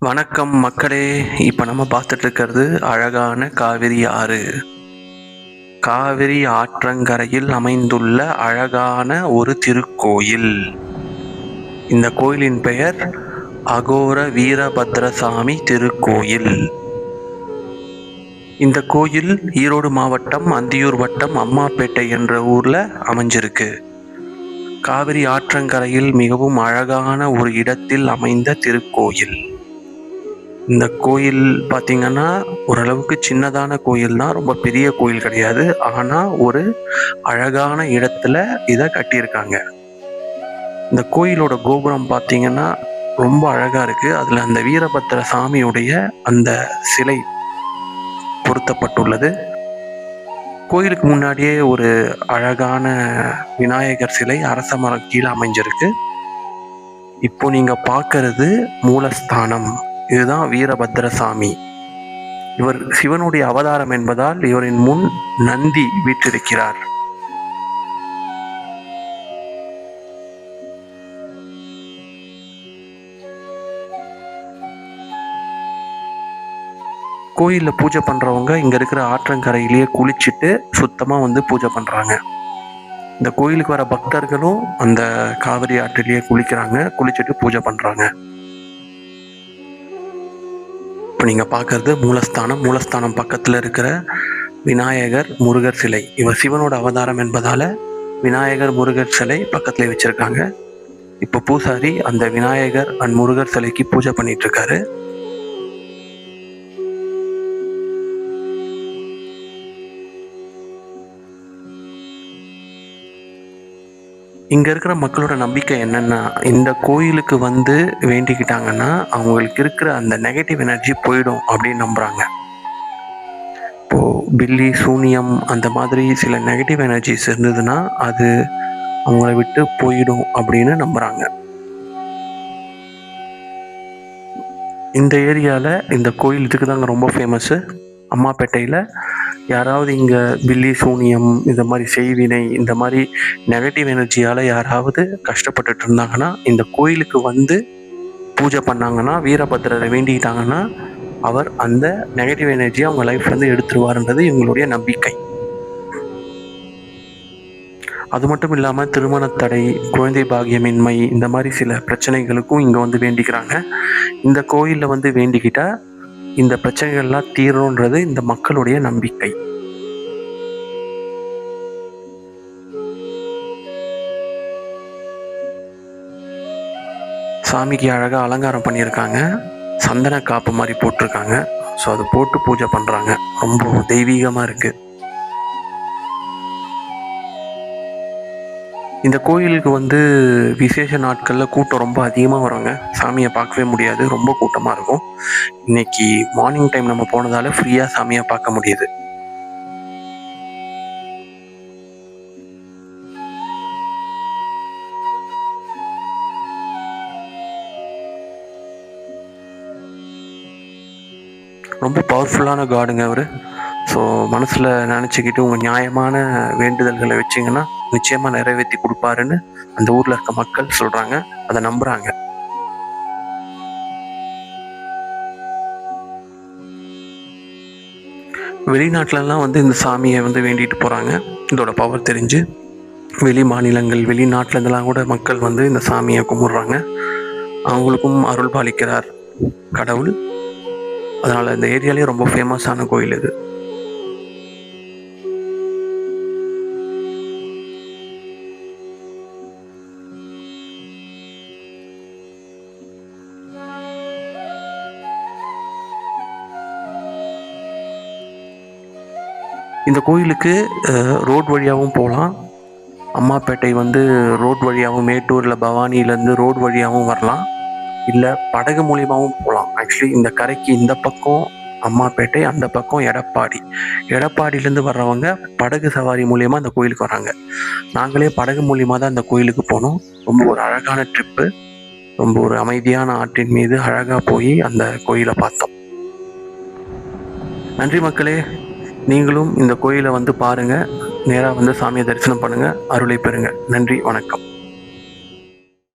வணக்கம் மக்களே. இப்போ நம்ம பார்த்துட்டு இருக்கிறது அழகான காவிரி ஆறு. காவிரி ஆற்றங்கரையில் அமைந்துள்ள அழகான ஒரு திருக்கோயில். இந்த கோயிலின் பெயர் அகோர வீரபத்ரசாமி திருக்கோயில். இந்த கோயில் ஈரோடு மாவட்டம் அந்தியூர் வட்டம் அம்மாப்பேட்டை என்ற ஊர்ல அமைஞ்சிருக்கு. காவிரி ஆற்றங்கரையில் மிகவும் அழகான ஒரு இடத்தில் அமைந்த திருக்கோயில். இந்த கோயில் பார்த்தீங்கன்னா ஓரளவுக்கு சின்னதான கோயில் தான், ரொம்ப பெரிய கோயில் கிடையாது. ஆனால் ஒரு அழகான இடத்துல இதை கட்டியிருக்காங்க. இந்த கோயிலோட கோபுரம் பார்த்தீங்கன்னா ரொம்ப அழகா இருக்கு. அதுல அந்த வீரபத்திர சாமியுடைய அந்த சிலை பொருத்தப்பட்டுள்ளது. கோயிலுக்கு முன்னாடியே ஒரு அழகான விநாயகர் சிலை அரச மரம் கீழே அமைஞ்சிருக்கு. இப்போ நீங்க பார்க்கறது மூலஸ்தானம். இதுதான் வீரபத்ரசாமி. இவர் சிவனுடைய அவதாரம் என்பதால் இவரின் முன் நந்தி வீற்றிருக்கிறார். கோயில்ல பூஜை பண்றவங்க இங்க இருக்கிற ஆற்றங்கரையிலேயே குளிச்சுட்டு சுத்தமா பூஜை பண்றாங்க. இந்த கோயிலுக்கு வர பக்தர்களும் அந்த காவிரி ஆற்றிலேயே குளிக்கிறாங்க, குளிச்சுட்டு பூஜை பண்றாங்க. இப்போ நீங்கள் பார்க்கறது மூலஸ்தானம். மூலஸ்தானம் பக்கத்தில் இருக்கிற விநாயகர் முருகர் சிலை. இவர் சிவனோட அவதாரம் என்பதால் விநாயகர் முருகர் சிலை பக்கத்தில் வச்சுருக்காங்க. இப்போ பூசாரி அந்த விநாயகர் அண்ட் முருகர் சிலைக்கு பூஜை பண்ணிட்டு இருக்காரு. இங்கே இருக்கிற மக்களோட நம்பிக்கை என்னென்னா, இந்த கோயிலுக்கு வேண்டிக்கிட்டாங்கன்னா அவங்களுக்கு இருக்கிற அந்த நெகட்டிவ் எனர்ஜி போயிடும் அப்படின்னு நம்புகிறாங்க. இப்போது பில்லி சூனியம் அந்த மாதிரி சில நெகட்டிவ் எனர்ஜிஸ் இருந்ததுன்னா அது அவங்கள விட்டு போயிடும் அப்படின்னு நம்புகிறாங்க. இந்த ஏரியாவில் இந்த கோயில் இதுக்கு தாங்க ரொம்ப ஃபேமஸ்ஸு. அம்மாப்பேட்டையில் யாராவது இங்கே பில்லி சூனியம் இந்த மாதிரி செய்வினை இந்த மாதிரி நெகட்டிவ் எனர்ஜியால் யாராவது கஷ்டப்பட்டுட்டு இருந்தாங்கன்னா இந்த கோயிலுக்கு பூஜை பண்ணாங்கன்னா, வீரபத்திரரை வேண்டிக்கிட்டாங்கன்னா அவர் அந்த நெகட்டிவ் எனர்ஜியை அவங்க லைஃப்லேருந்து எடுத்துருவாருன்றது இவங்களுடைய நம்பிக்கை. அது மட்டும் இல்லாமல் திருமணத்தடை, குழந்தை பாகியமின்மை இந்த மாதிரி சில பிரச்சனைகளுக்கும் இங்கே வேண்டிக்கிறாங்க. இந்த கோயிலில் வேண்டிக்கிட்டால் இந்த பிரச்சனைகள்லாம் தீரணுன்றது இந்த மக்களுடைய நம்பிக்கை. சாமிக்கு அழகாக அலங்காரம் பண்ணியிருக்காங்க. சந்தன காப்பு மாதிரி போட்டிருக்காங்க. ஸோ அதை போட்டு பூஜை பண்ணுறாங்க. ரொம்ப தெய்வீகமாக இருக்குது. இந்த கோயிலுக்கு விசேஷ நாட்களில் கூட்டம் ரொம்ப அதிகமாக வருவாங்க. சாமியை பார்க்கவே முடியாது, ரொம்ப கூட்டமாக இருக்கும். இன்னைக்கு மார்னிங் டைம் நம்ம போனதால ஃப்ரீயாக சாமியை பார்க்க முடியுது. ரொம்ப பவர்ஃபுல்லான காடுங்க அவர். ஸோ மனசில் நினச்சிக்கிட்டு உங்கள் நியாயமான வேண்டுதல்களை வச்சிங்கன்னா நிச்சயமாக நிறைவேற்றி கொடுப்பாருன்னு அந்த ஊரில் இருக்க மக்கள் சொல்கிறாங்க, அதை நம்புகிறாங்க. வெளிநாட்டிலலாம் இந்த சாமியை வேண்டிட்டு போகிறாங்க. இதோட பவர் தெரிஞ்சு வெளி மாநிலங்கள் வெளிநாட்டிலேருந்துலாம் கூட மக்கள் இந்த சாமியை கும்பிட்றாங்க. அவங்களுக்கும் அருள் பாலிக்கிறார் கடவுள். அதனால் இந்த ஏரியாலேயே ரொம்ப ஃபேமஸான கோயில் இது. இந்த கோயிலுக்கு ரோட் வழியாகவும் போகலாம். அம்மாப்பேட்டை ரோட் வழியாகவும், மேட்டூரில் பவானியிலேருந்து ரோட் வழியாகவும் வரலாம். இல்லை படகு மூலியமாகவும் போகலாம். ஆக்சுவலி இந்த கரைக்கு இந்த பக்கம் அம்மாப்பேட்டை, அந்த பக்கம் எடப்பாடி. எடப்பாடியிலேருந்து வர்றவங்க படகு சவாரி மூலியமாக அந்த கோயிலுக்கு வராங்க. நாங்களே படகு மூலியமாக தான் இந்த கோயிலுக்கு போனோம். ரொம்ப ஒரு அழகான ட்ரிப்பு. ரொம்ப ஒரு அமைதியான ஆற்றின் மீது அழகாக போய் அந்த கோயிலை பார்த்தோம். நன்றி மக்களே. நீங்களும் இந்த கோயிலை பாருங்கள். நேராக சாமியை தரிசனம் பண்ணுங்கள், அருளை பெறுங்க. நன்றி, வணக்கம்.